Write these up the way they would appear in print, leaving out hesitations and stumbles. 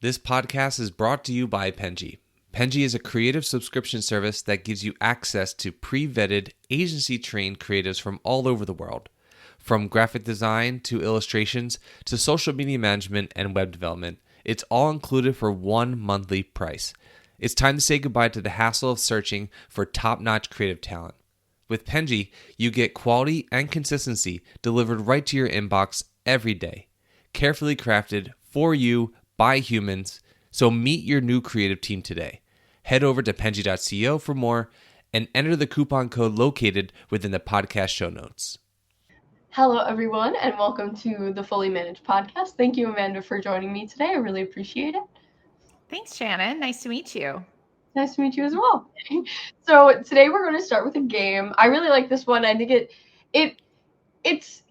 This podcast is brought to you by Penji. Penji is a creative subscription service that gives you access to pre-vetted, agency-trained creatives from all over the world. From graphic design to illustrations to social media management and web development, it's all included for one monthly price. It's time to say goodbye to the hassle of searching for top-notch creative talent. With Penji, you get quality and consistency delivered right to your inbox every day. Carefully crafted for you by humans. So meet your new creative team today. Head over to penji.co for more and enter the coupon code located within the podcast show notes. Hello, everyone, and welcome to the Fully Managed podcast. Thank you, Amanda, for joining me today. I really appreciate it. Thanks, Shannon. Nice to meet you. Nice to meet you as well. So today we're going to start with a game. I really like this one. I think it's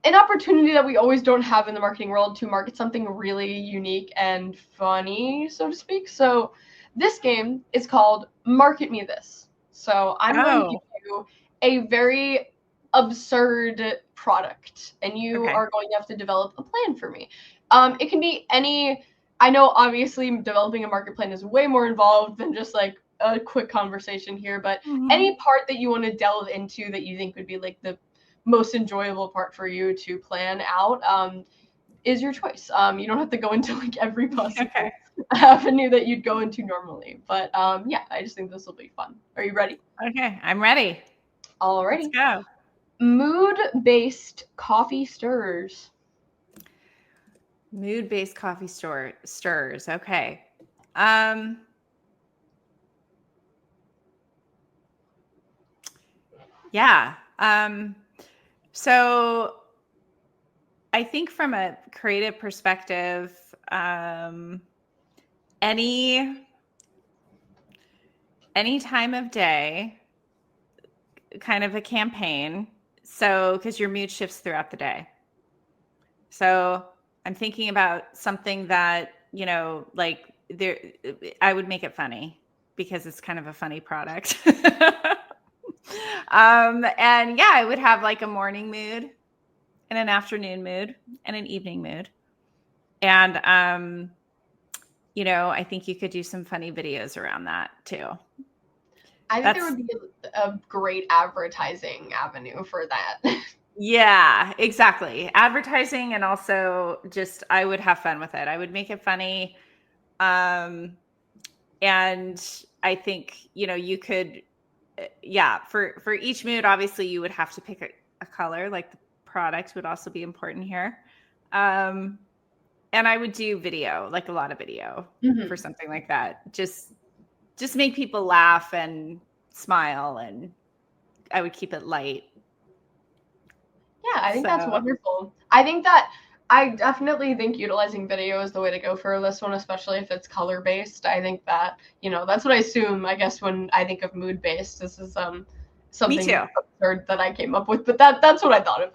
an opportunity that we always don't have in the marketing world to market something really unique and funny, so to speak. So this game is called Market Me This. So I'm going to give you a very absurd product, and you are going to have to develop a plan for me. It can be any. I know obviously developing a market plan is way more involved than just like a quick conversation here, but any part that you want to delve into that you think would be like the most enjoyable part for you to plan out is your choice. You don't have to go into like every possible avenue that you'd go into normally, but yeah, I just think this will be fun. Are you ready? Okay, I'm ready. Alrighty. Let's go. Mood-based coffee stirs. Mood-based coffee stirs. Okay. Yeah. So I think from a creative perspective, any time of day, kind of a campaign. So, because your mood shifts throughout the day. So I'm thinking about something that, like I would make it funny because it's kind of a funny product. And yeah, I would have like a morning mood and an afternoon mood and an evening mood. And, I think you could do some funny videos around that too. I think there would be a great advertising avenue for that. Yeah, exactly. Advertising, and also just I would have fun with it. I would make it funny. And I think, you could, for each mood, obviously you would have to pick a color, like the product would also be important here. And I would do video, like a lot of video for something like that. Just make people laugh and smile, and I would keep it light. Yeah, I think that's wonderful. I definitely think utilizing video is the way to go for this one, especially if it's color-based. I think that, that's what I assume, I guess, when I think of mood-based. This is something absurd that I came up with, but that's what I thought of.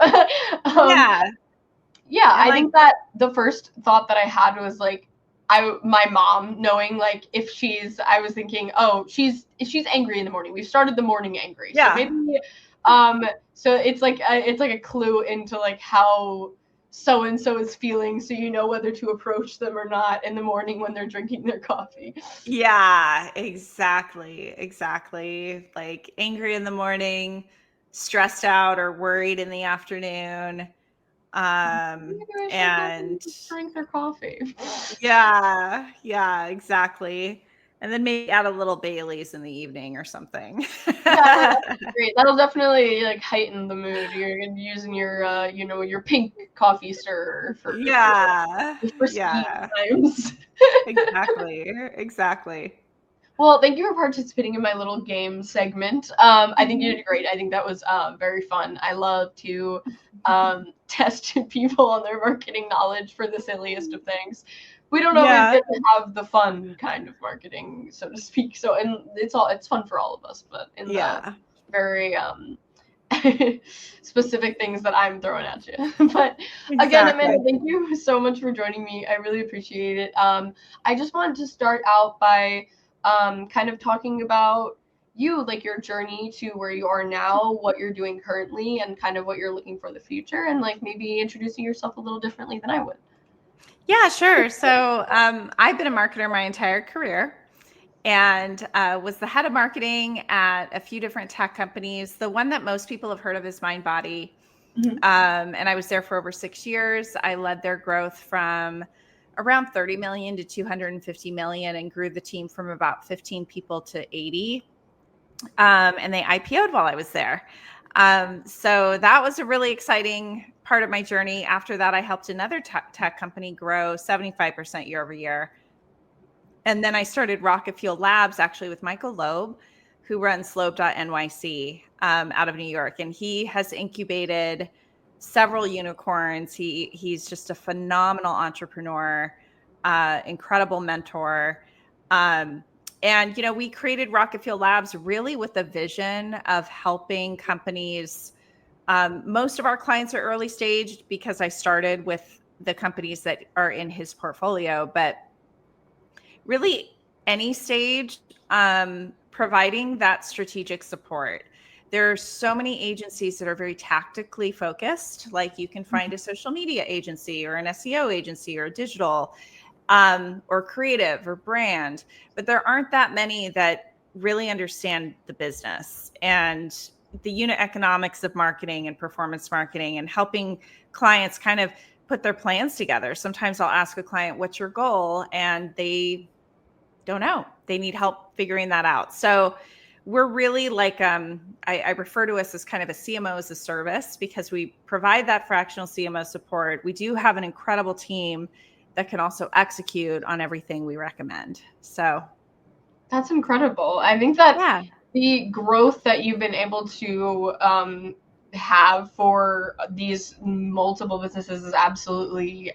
Yeah, I think that the first thought that I had was like, my mom knowing like I was thinking, oh, she's angry in the morning. We've started the morning angry. Yeah. So maybe so it's like a clue into like how so and so is feeling, so you know whether to approach them or not in the morning when they're drinking their coffee. Yeah, exactly. Like angry in the morning, stressed out or worried in the afternoon. And drink their coffee. Yeah, exactly. And then maybe add a little Baileys in the evening or something. Yeah, that's great. That'll definitely like heighten the mood. You're using your your pink coffee stirrer for times. Exactly. Well, thank you for participating in my little game segment. I think you did great. I think that was very fun. I love to test people on their marketing knowledge for the silliest of things. We don't always get to have the fun kind of marketing, so to speak. So, and it's fun for all of us, but in the very specific things that I'm throwing at you. But again, Amanda, thank you so much for joining me. I really appreciate it. I just wanted to start out by kind of talking about you, like your journey to where you are now, what you're doing currently, and kind of what you're looking for the future, and like maybe introducing yourself a little differently than I would. Yeah, sure. So I've been a marketer my entire career and was the head of marketing at a few different tech companies. The one that most people have heard of is MindBody. Mhm. And I was there for over 6 years. I led their growth from around 30 million to 250 million and grew the team from about 15 people to 80. And they IPO'd while I was there. So that was a really exciting part of my journey. After that, I helped another tech company grow 75% year over year. And then I started Rocket Fuel Labs actually with Michael Loeb, who runs Loeb.nyc out of New York. And he has incubated several unicorns. He's just a phenomenal entrepreneur, incredible mentor. And, we created Rocket Fuel Labs really with the vision of helping companies. Most of our clients are early stage because I started with the companies that are in his portfolio, but really any stage, providing that strategic support. There are so many agencies that are very tactically focused, like you can find a social media agency or an SEO agency or digital, or creative or brand, but there aren't that many that really understand the business and the unit economics of marketing and performance marketing and helping clients kind of put their plans together. Sometimes I'll ask a client, what's your goal? And they don't know. They need help figuring that out. So we're really like, I refer to us as kind of a CMO as a service because we provide that fractional CMO support. We do have an incredible team that can also execute on everything we recommend. So That's incredible. I think that yeah. the growth that you've been able to have for these multiple businesses is absolutely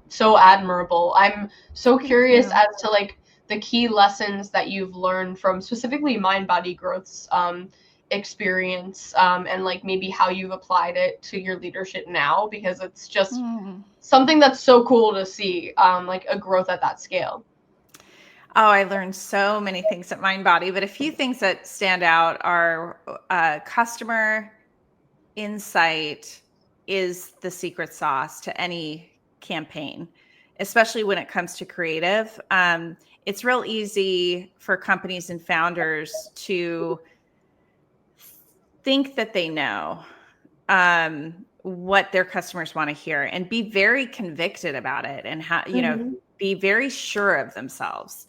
so admirable. I'm so curious as to like the key lessons that you've learned from specifically MindBody Growth's experience, and like maybe how you've applied it to your leadership now, because it's just something that's so cool to see, like a growth at that scale. Oh, I learned so many things at MindBody, but a few things that stand out are customer insight is the secret sauce to any campaign, especially when it comes to creative. It's real easy for companies and founders to think that they know what their customers want to hear and be very convicted about it and how, be very sure of themselves.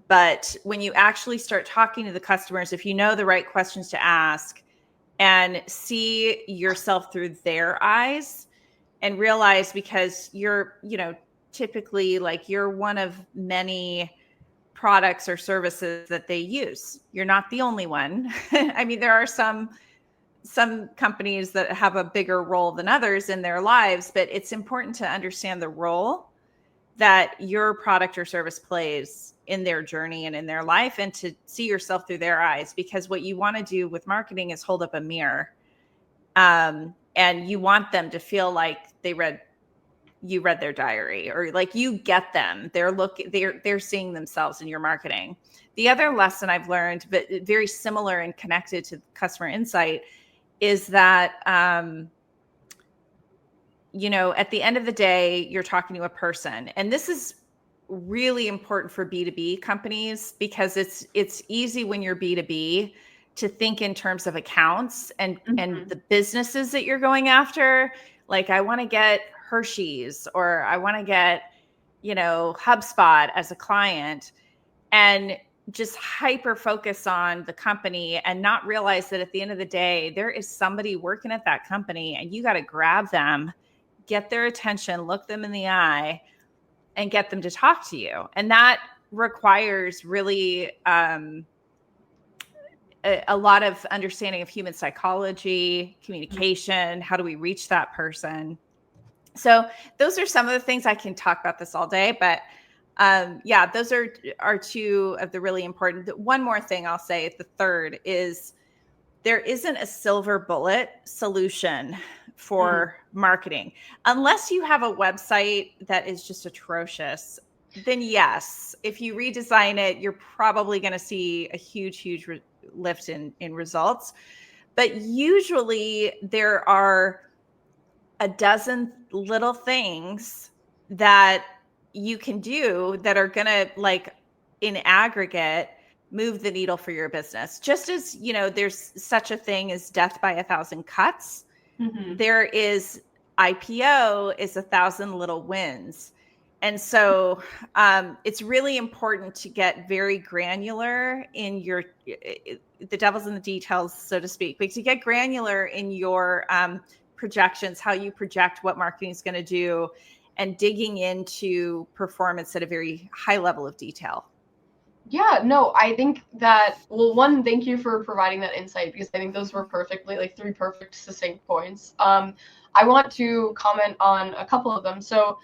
But when you actually start talking to the customers, if you know the right questions to ask and see yourself through their eyes and realize, because you're, typically like you're one of many products or services that they use. You're not the only one. I mean, there are some companies that have a bigger role than others in their lives, but it's important to understand the role that your product or service plays in their journey and in their life, and to see yourself through their eyes. Because what you want to do with marketing is hold up a mirror. And you want them to feel like you read their diary, or like you get them. They're seeing themselves in your marketing. The other lesson I've learned, but very similar and connected to customer insight, is that, at the end of the day, you're talking to a person. And this is really important for B2B companies, because it's easy when you're B2B to think in terms of accounts and the businesses that you're going after. Like, I want to get Hershey's, or I want to get, HubSpot as a client, and just hyper focus on the company and not realize that at the end of the day, there is somebody working at that company and you got to grab them, get their attention, look them in the eye, and get them to talk to you. And that requires really a lot of understanding of human psychology, communication. How do we reach that person? So those are some of the things. I can talk about this all day, but those are two of the really important. One more thing I'll say, the third, is there isn't a silver bullet solution for marketing. Unless you have a website that is just atrocious, then yes, if you redesign it, you're probably going to see a huge lift in results. But usually there are a dozen little things that you can do that are going to, like, in aggregate, move the needle for your business. Just as, there's such a thing as death by 1,000 cuts. Mm-hmm. There is IPO is 1,000 little wins. And so it's really important to get very granular in the devil's in the details, so to speak, but to get granular in your projections, how you project what marketing is going to do, and digging into performance at a very high level of detail. Yeah, no, I think that, well, one, thank you for providing that insight, because I think those were perfectly, like, 3 perfect, succinct points. I want to comment on a couple of them. So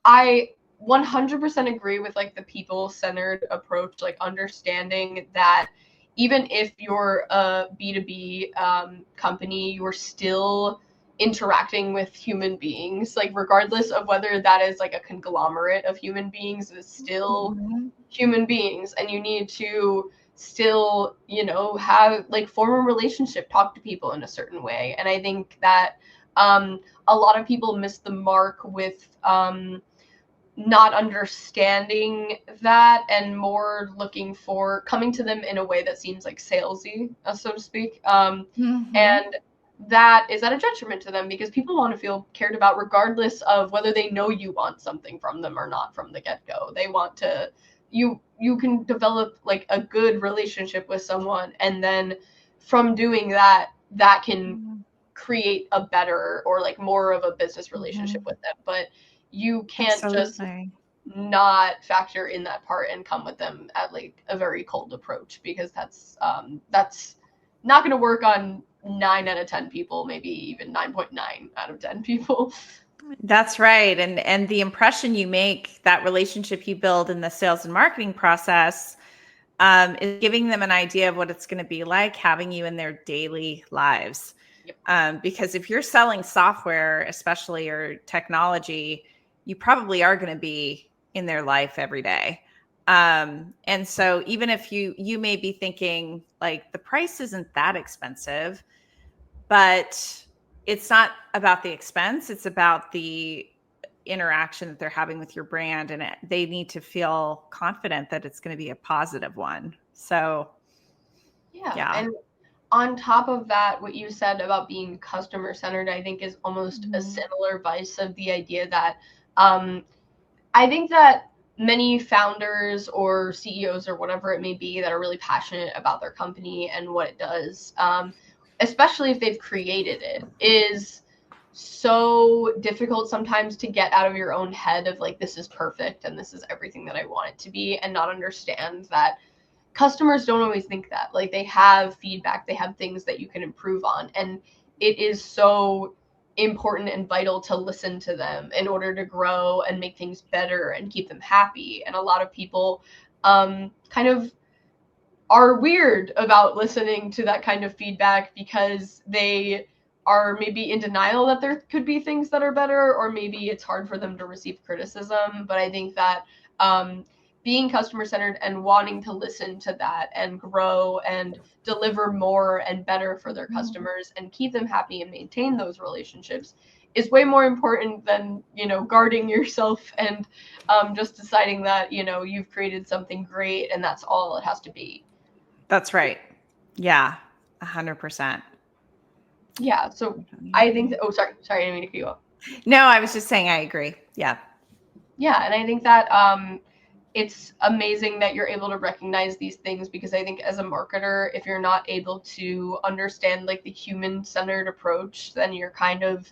I 100% agree with, like, the people-centered approach, like, understanding that even if you're a B2B company, you're still interacting with human beings, like, regardless of whether that is, like, a conglomerate of human beings, it's still human beings, and you need to still, have, like, form a relationship, talk to people in a certain way. And I think that a lot of people miss the mark with not understanding that, and more looking for coming to them in a way that seems like salesy, so to speak. And that is at a detriment to them, because people want to feel cared about regardless of whether they know you want something from them or not from the get-go. They want to, you can develop, like, a good relationship with someone, and then from doing that can create a better, or, like, more of a business relationship with them. But you can't just not factor in that part and come with them at, like, a very cold approach, because that's not going to work on 9 out of 10 people, maybe even 9.9 out of 10 people. That's right. And the impression you make, that relationship you build in the sales and marketing process, is giving them an idea of what it's going to be like having you in their daily lives. Yep. Because if you're selling software, especially, or technology, you probably are going to be in their life every day. And so even if you may be thinking, like, the price isn't that expensive, but it's not about the expense. It's about the interaction that they're having with your brand, and they need to feel confident that it's going to be a positive one. So yeah. And on top of that, what you said about being customer centered, I think, is almost a similar vice of the idea that I think that many founders or CEOs or whatever it may be that are really passionate about their company and what it does, especially if they've created it, is so difficult sometimes to get out of your own head of, like, this is perfect and this is everything that I want it to be, and not understand that customers don't always think that. Like, they have feedback, they have things that you can improve on, and it is so important and vital to listen to them in order to grow and make things better and keep them happy. And a lot of people kind of are weird about listening to that kind of feedback, because they are maybe in denial that there could be things that are better, or maybe it's hard for them to receive criticism. But I think that being customer centered and wanting to listen to that and grow and deliver more and better for their customers and keep them happy and maintain those relationships is way more important than, guarding yourself and just deciding that, you've created something great and that's all it has to be. That's right. Yeah, 100%. Yeah. So I think that, sorry, I didn't mean to cut you off. No, I was just saying I agree. Yeah. Yeah. And I think that it's amazing that you're able to recognize these things, because I think as a marketer, if you're not able to understand, like, the human-centered approach, then you're kind of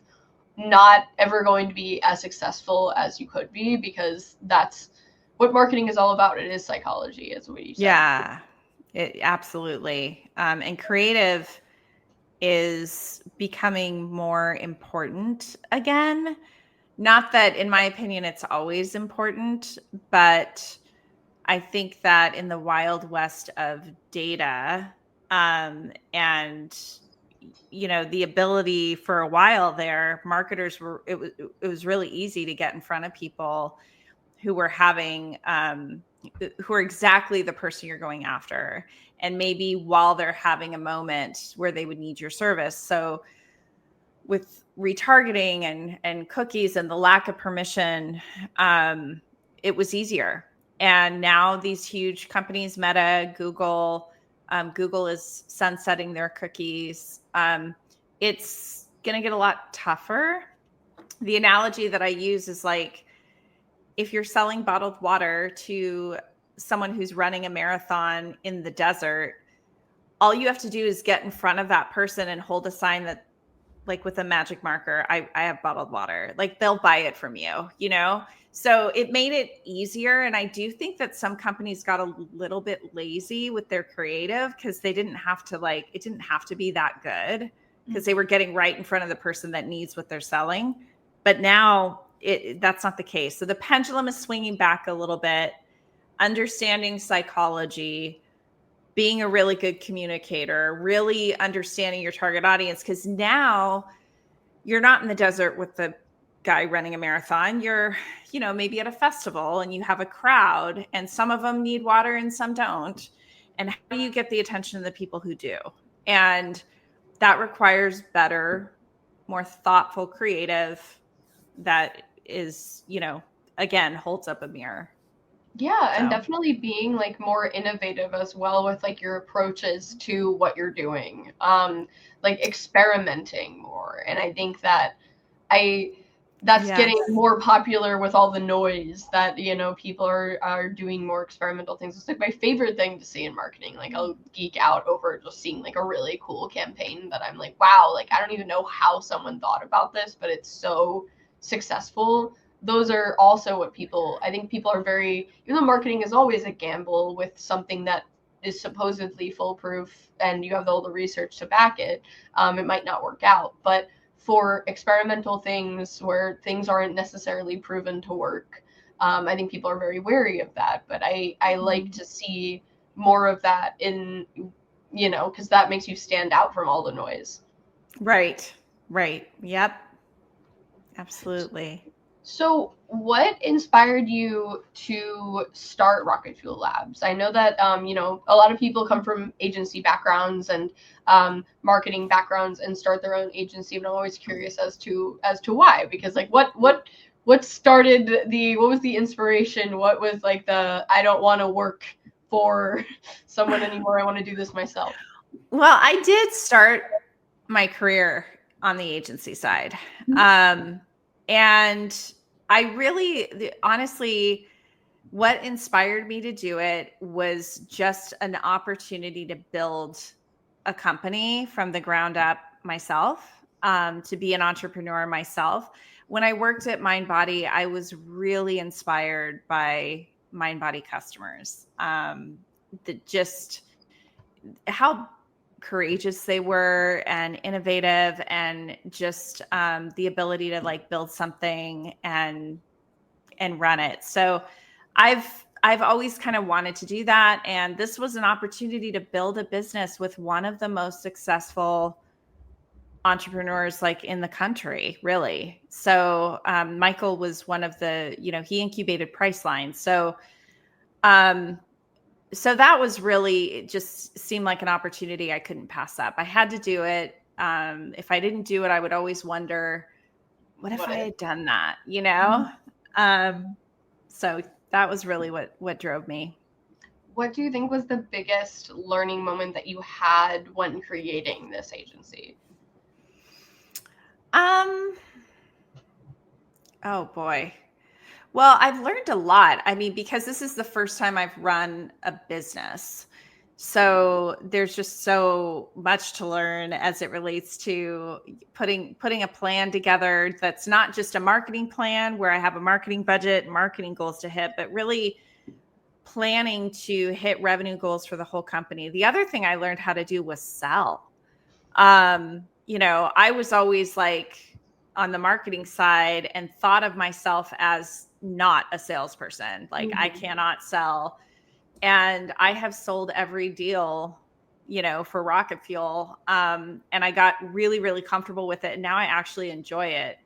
not ever going to be as successful as you could be, because that's what marketing is all about. It is psychology, is what you said. Yeah, absolutely. And creative is becoming more important again. Not that, in my opinion, it's always important, but I think that in the wild west of data, and the ability for a while there, marketers it was really easy to get in front of people who were having who are exactly the person you're going after, and maybe while they're having a moment where they would need your service. So with retargeting and cookies and the lack of permission, it was easier. And now these huge companies, Meta, Google, Google is sunsetting their cookies. It's going to get a lot tougher. The analogy that I use is like, if you're selling bottled water to someone who's running a marathon in the desert, all you have to do is get in front of that person and hold a sign that, like with a magic marker, I have bottled water. Like they'll buy it from you, you know? So it made it easier. And I do think that some companies got a little bit lazy with their creative because they didn't have to it didn't have to be that good because they were getting right in front of the person that needs what they're selling. But now that's not the case. So the pendulum is swinging back a little bit, understanding psychology, being a really good communicator, really understanding your target audience. Because now you're not in the desert with the guy running a marathon. You're, maybe at a festival and you have a crowd and some of them need water and some don't. And how do you get the attention of the people who do? And that requires better, more thoughtful, creative that is, again, holds up a mirror. Yeah, and definitely being like more innovative as well with like your approaches to what you're doing. Like experimenting more. And I think that that's getting more popular with all the noise that, people are doing more experimental things. It's like my favorite thing to see in marketing. Like I'll geek out over just seeing like a really cool campaign that I'm like, wow, like I don't even know how someone thought about this, but it's so successful. Those are also what I think people are very, even though marketing is always a gamble with something that is supposedly foolproof and you have all the research to back it, it might not work out. But for experimental things where things aren't necessarily proven to work, I think people are very wary of that. But I like to see more of that in, because that makes you stand out from all the noise. Right. Yep. Absolutely. So what inspired you to start Rocket Fuel Labs? I know that, a lot of people come from agency backgrounds and marketing backgrounds and start their own agency. But I'm always curious as to why, because like what started what was the inspiration? What was like I don't want to work for someone anymore. I want to do this myself. Well, I did start my career on the agency side. And I really, honestly, what inspired me to do it was just an opportunity to build a company from the ground up myself, to be an entrepreneur myself. When I worked at MindBody, I was really inspired by MindBody customers. Just how courageous they were and innovative and just the ability to like build something and run it. So I've always kind of wanted to do that. And this was an opportunity to build a business with one of the most successful entrepreneurs like in the country, really. So Michael was one of the, he incubated Priceline. So that was really, it just seemed like an opportunity I couldn't pass up. I had to do it. If I didn't do it, I would always wonder, what if I had done that, So that was really what drove me. What do you think was the biggest learning moment that you had when creating this agency? Oh boy. Well, I've learned a lot. I mean, because this is the first time I've run a business. So there's just so much to learn as it relates to putting a plan together that's not just a marketing plan where I have a marketing budget, marketing goals to hit, but really planning to hit revenue goals for the whole company. The other thing I learned how to do was sell. I was always like on the marketing side and thought of myself as not a salesperson. Like I cannot sell. And I have sold every deal, for Rocket Fuel. And I got really, really comfortable with it. And now I actually enjoy it.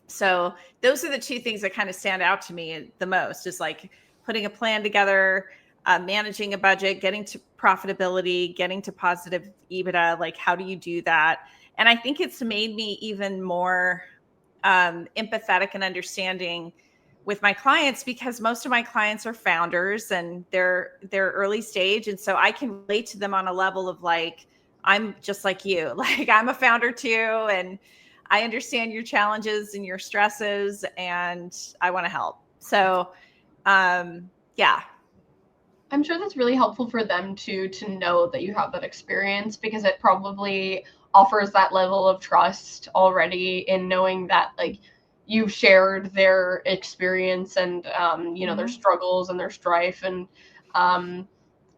So those are the two things that kind of stand out to me the most, is like putting a plan together, managing a budget, getting to profitability, getting to positive EBITDA. Like, how do you do that? And I think it's made me even more empathetic and understanding with my clients, because most of my clients are founders and they're early stage. And so I can relate to them on a level of like, I'm just like you, like I'm a founder too. And I understand your challenges and your stresses and I want to help. So, yeah. I'm sure that's really helpful for them to know that you have that experience, because it probably offers that level of trust already in knowing that like you've shared their experience and their struggles and their strife, and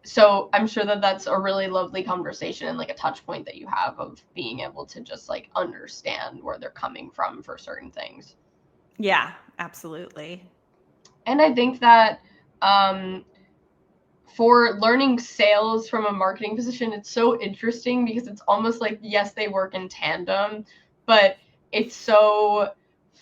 so I'm sure that that's a really lovely conversation and like a touch point that you have of being able to just like understand where they're coming from for certain things. Yeah, absolutely. And I think that for learning sales from a marketing position, it's so interesting because it's almost like, yes, they work in tandem, but it's so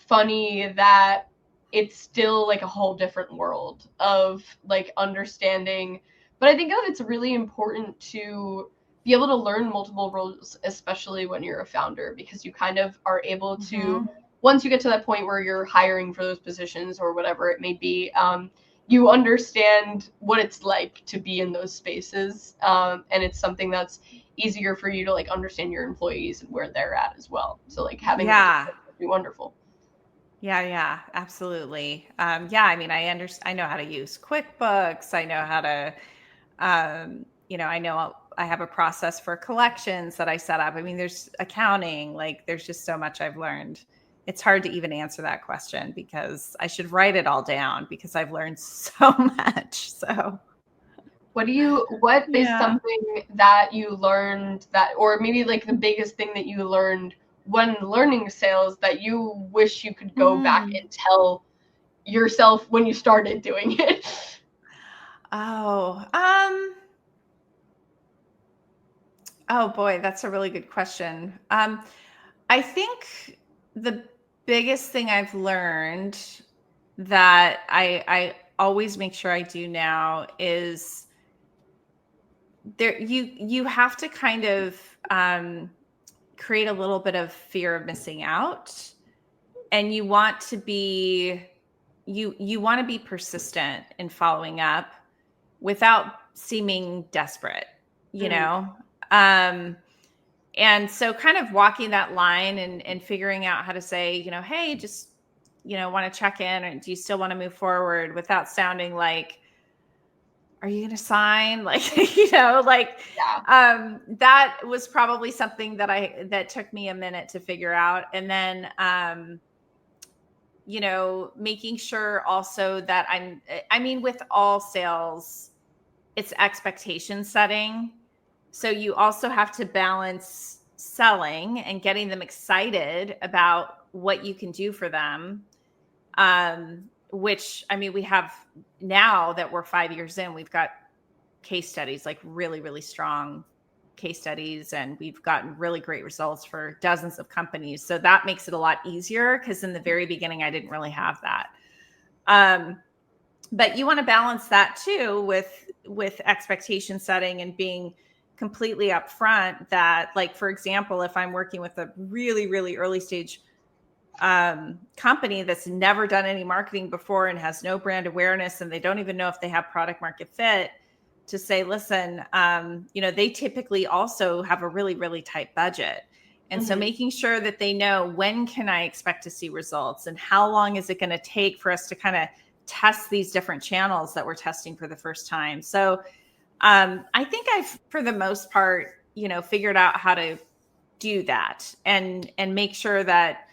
funny that it's still like a whole different world of like understanding. But I think that it's really important to be able to learn multiple roles, especially when you're a founder, because you kind of are able to, once you get to that point where you're hiring for those positions or whatever it may be, you understand what it's like to be in those spaces, and it's something that's easier for you to like understand your employees and where they're at as well. So like having a would be wonderful. Yeah, absolutely. I mean, I know how to use QuickBooks. I know how to, I know I have a process for collections that I set up. I mean, there's accounting, like there's just so much I've learned. It's hard to even answer that question because I should write it all down because I've learned so much. So what is something that you learned that, or maybe like the biggest thing that you learned when learning sales that you wish you could go back and tell yourself when you started doing it? Oh boy, that's a really good question. I think the biggest thing I've learned that I always make sure I do now is you have to kind of create a little bit of fear of missing out, and you want to be persistent in following up without seeming desperate, you know? And so kind of walking that line and figuring out how to say, hey, just, want to check in, or do you still want to move forward, without sounding like, are you going to sign? Like, that was probably something that took me a minute to figure out. And then, making sure also that with all sales, it's expectation setting. So you also have to balance selling and getting them excited about what you can do for them. Which, we have, now that we're 5 years in, we've got case studies, like really, really strong case studies, and we've gotten really great results for dozens of companies. So that makes it a lot easier, because in the very beginning, I didn't really have that. But you want to balance that too with expectation setting and being completely upfront that, like, for example, if I'm working with a really, really early stage company that's never done any marketing before and has no brand awareness, and they don't even know if they have product market fit, to say, listen, they typically also have a really, really tight budget. And so making sure that they know, when can I expect to see results, and how long is it going to take for us to kind of test these different channels that we're testing for the first time. So I think I've, for the most part, figured out how to do that and make sure that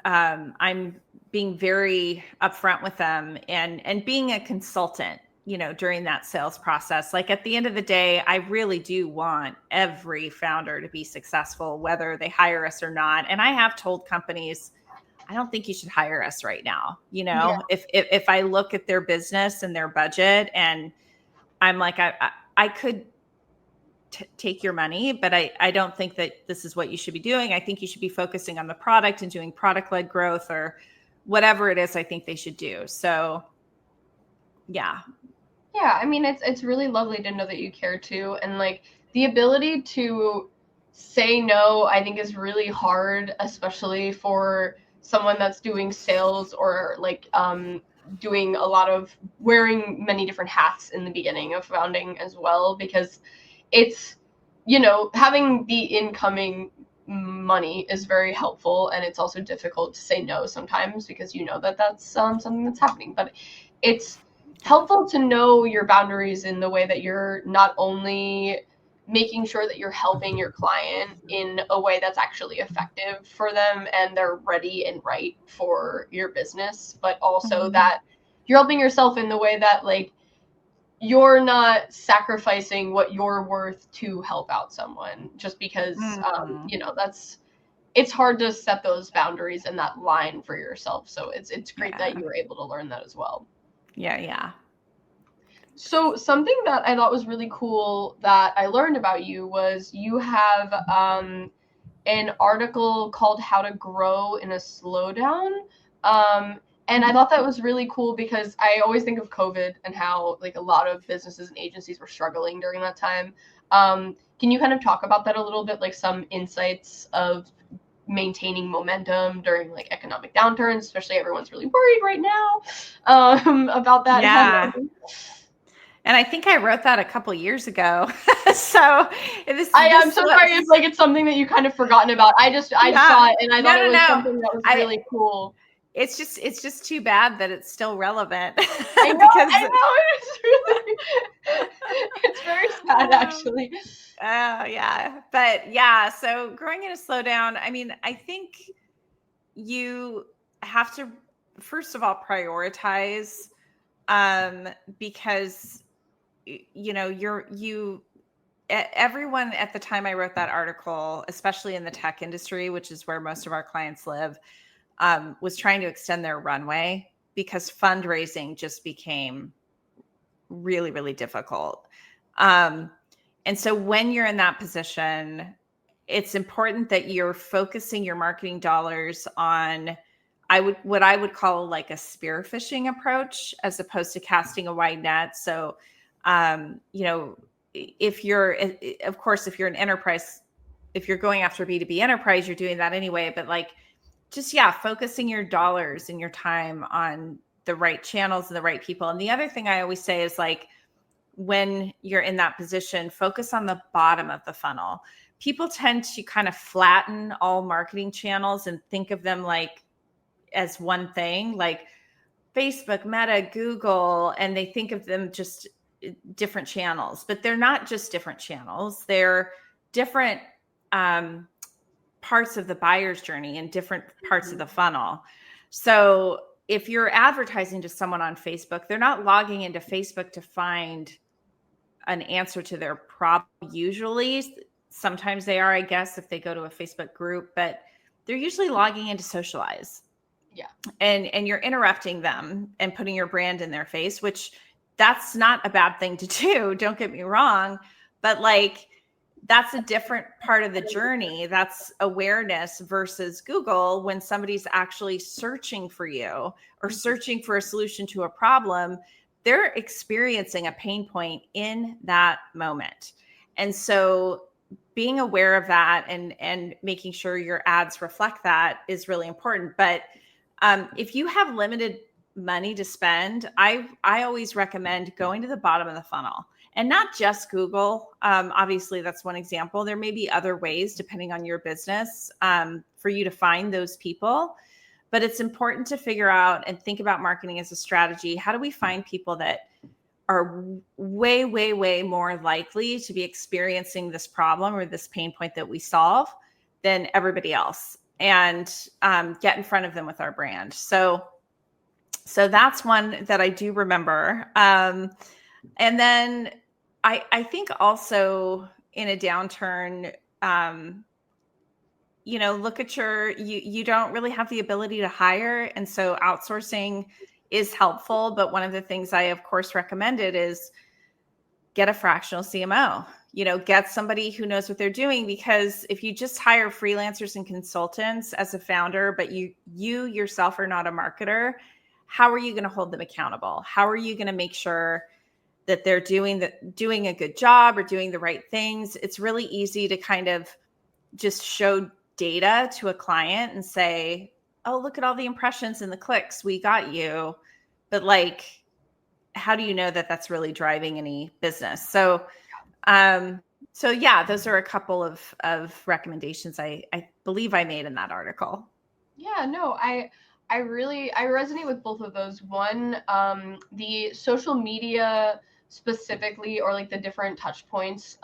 I'm being very upfront with them and being a consultant, during that sales process. Like, at the end of the day, I really do want every founder to be successful, whether they hire us or not. And I have told companies, I don't think you should hire us right now. If I look at their business and their budget, and I'm like, I could take your money, but I don't think that this is what you should be doing. I think you should be focusing on the product and doing product-led growth, or whatever it is I think they should do. So, yeah. Yeah, it's really lovely to know that you care too, and like the ability to say no, I think, is really hard, especially for someone that's doing sales or like doing a lot of wearing many different hats in the beginning of founding as well, because it's, you know, having the incoming money is very helpful, and it's also difficult to say no sometimes because you know that that's something that's happening. But it's helpful to know your boundaries in the way that you're not only making sure that you're helping your client in a way that's actually effective for them and they're ready and right for your business, but also that you're helping yourself in the way that, like, you're not sacrificing what you're worth to help out someone just because, you know, it's hard to set those boundaries and that line for yourself. So it's great that you were able to learn that as well. Yeah. So something that I thought was really cool that I learned about you was you have an article called How to Grow in a Slowdown. And I thought that was really cool because I always think of COVID and how, like, a lot of businesses and agencies were struggling during that time. Can you kind of talk about that a little bit, like some insights of maintaining momentum during like economic downturns, especially everyone's really worried right now about that happening. And I think I wrote that a couple years ago. So I'm so sorry if like it's something that you kind of forgotten about. I saw it and I thought it was something that was really cool. It's just too bad that it's still relevant. I know. It's very sad, actually. Yeah. But yeah, so growing in a slowdown, I mean, I think you have to, first of all, prioritize, because, you know, everyone at the time I wrote that article, especially in the tech industry, which is where most of our clients live, was trying to extend their runway because fundraising just became really, really difficult. And so when you're in that position, it's important that you're focusing your marketing dollars on what I would call like a spearfishing approach, as opposed to casting a wide net. So, you know, if you're an enterprise, if you're going after B2B enterprise, you're doing that anyway, but like, just, focusing your dollars and your time on the right channels and the right people. And the other thing I always say is, like, when you're in that position, focus on the bottom of the funnel. People tend to kind of flatten all marketing channels and think of them like as one thing, like Facebook, Meta, Google, and they think of them just different channels, but they're not just different channels. They're different parts of the buyer's journey and different parts of the funnel. So if you're advertising to someone on Facebook, they're not logging into Facebook to find an answer to their problem. Usually, sometimes they are, I guess, if they go to a Facebook group, but they're usually logging in to socialize. Yeah. And you're interrupting them and putting your brand in their face, which that's not a bad thing to do. Don't get me wrong. But like, that's a different part of the journey. That's awareness versus Google. When somebody's actually searching for you or searching for a solution to a problem, they're experiencing a pain point in that moment. And so being aware of that and making sure your ads reflect that is really important. But if you have limited money to spend, I always recommend going to the bottom of the funnel. And not just Google. Obviously, that's one example. There may be other ways, depending on your business, for you to find those people. But it's important to figure out and think about marketing as a strategy. How do we find people that are way, way, way more likely to be experiencing this problem or this pain point that we solve than everybody else, and get in front of them with our brand? So that's one that I do remember. And then I think also in a downturn, you know, look at you don't really have the ability to hire. And so outsourcing is helpful. But one of the things I, of course, recommended is get a fractional CMO, you know, get somebody who knows what they're doing, because if you just hire freelancers and consultants as a founder, but you yourself are not a marketer, how are you going to hold them accountable? How are you going to make sure that they're doing a good job or doing the right things? It's really easy to kind of just show data to a client and say, oh, look at all the impressions and the clicks, we got you. But like, how do you know that that's really driving any business? So, yeah, those are a couple of recommendations I believe I made in that article. Yeah, no, I resonate with both of those. One, the social media specifically, or like the different touch points.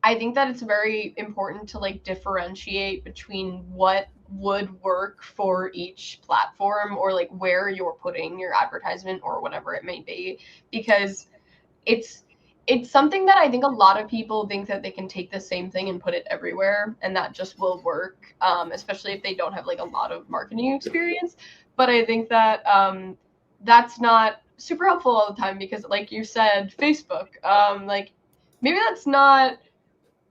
I think that it's very important to like differentiate between what would work for each platform, or like where you're putting your advertisement or whatever it may be, because it's something that I think a lot of people think that they can take the same thing and put it everywhere, and that just will work, especially if they don't have like a lot of marketing experience. But I think that that's not super helpful all the time, because like you said, Facebook, like maybe that's not,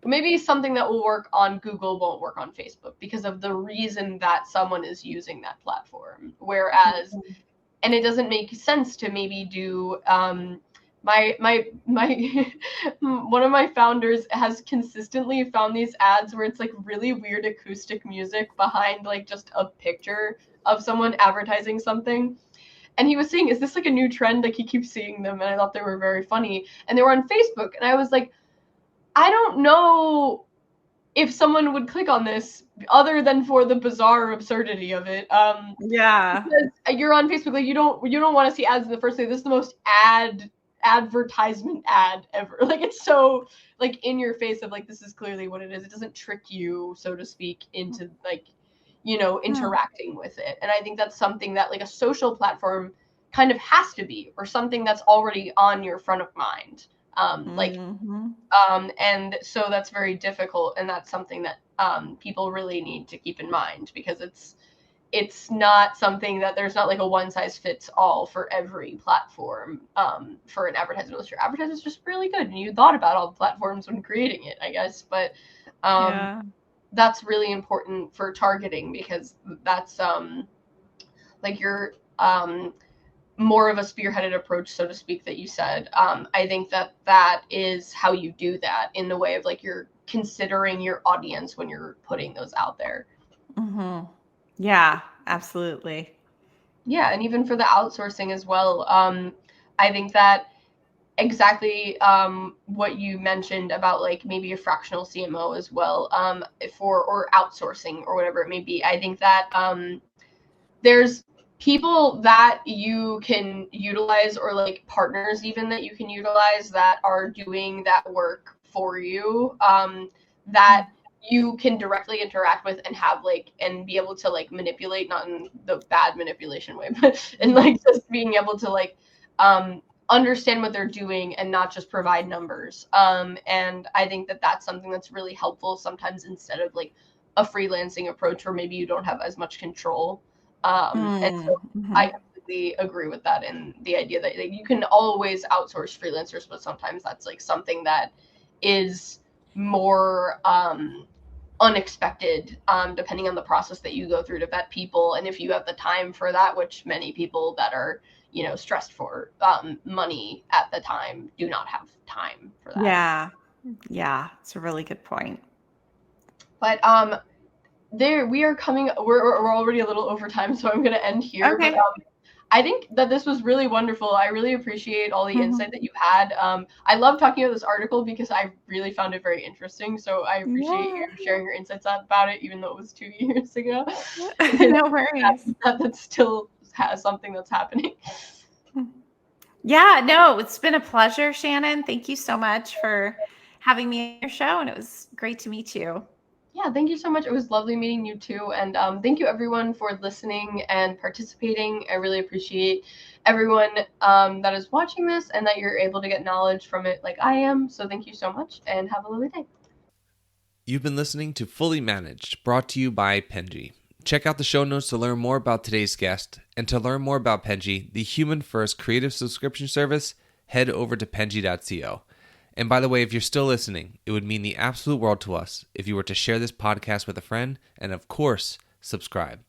maybe something that will work on Google won't work on Facebook because of the reason that someone is using that platform. Whereas, and it doesn't make sense to maybe do, my one of my founders has consistently found these ads where it's like really weird acoustic music behind like just a picture of someone advertising something. And he was saying, is this like a new trend? Like he keeps seeing them, and I thought they were very funny. And they were on Facebook, and I was like, I don't know if someone would click on this other than for the bizarre absurdity of it. Yeah. Because you're on Facebook, like you don't want to see ads in the first place. This is the most advertisement ad ever. Like it's so like in your face of like, this is clearly what it is. It doesn't trick you, so to speak, into like, interacting with it. And I think that's something that like a social platform kind of has to be, or something that's already on your front of mind. And so that's very difficult, and that's something that people really need to keep in mind, because it's not something that there's not like a one size fits all for every platform for an advertisement, unless your advertisement is just really good and you thought about all the platforms when creating it, I guess. But that's really important for targeting, because that's like your more of a spearheaded approach, so to speak, that you said. I think that is how you do that, in the way of like you're considering your audience when you're putting those out there. Mm-hmm. Yeah, absolutely. Yeah, and even for the outsourcing as well. I think that exactly what you mentioned about like maybe a fractional CMO as well, or outsourcing or whatever it may be. I think that there's people that you can utilize, or like partners even that you can utilize, that are doing that work for you, that you can directly interact with and have like, and be able to like manipulate, not in the bad manipulation way, but in like just being able to like understand what they're doing and not just provide numbers. And I think that that's something that's really helpful sometimes, instead of like a freelancing approach where maybe you don't have as much control. And so I completely agree with that, and the idea that like, you can always outsource freelancers, but sometimes that's like something that is more unexpected, depending on the process that you go through to vet people, and if you have the time for that, which many people that are stressed for money at the time do not have time for that. Yeah, it's a really good point. But we're already a little over time, so I'm going to end here. Okay. But I think that this was really wonderful. I really appreciate all the insight that you had. I love talking about this article because I really found it very interesting. So I appreciate you sharing your insights about it, even though it was 2 years ago. No worries. That still has something that's happening. Yeah, no, it's been a pleasure, Shannon. Thank you so much for having me on your show, and it was great to meet you. Yeah, thank you so much. It was lovely meeting you too. And thank you everyone for listening and participating. I really appreciate everyone that is watching this, and that you're able to get knowledge from it like I am. So thank you so much, and have a lovely day. You've been listening to Fully Managed, brought to you by Penji. Check out the show notes to learn more about today's guest, and to learn more about Penji, the human-first creative subscription service, head over to penji.co. And by the way, if you're still listening, it would mean the absolute world to us if you were to share this podcast with a friend, and of course, subscribe.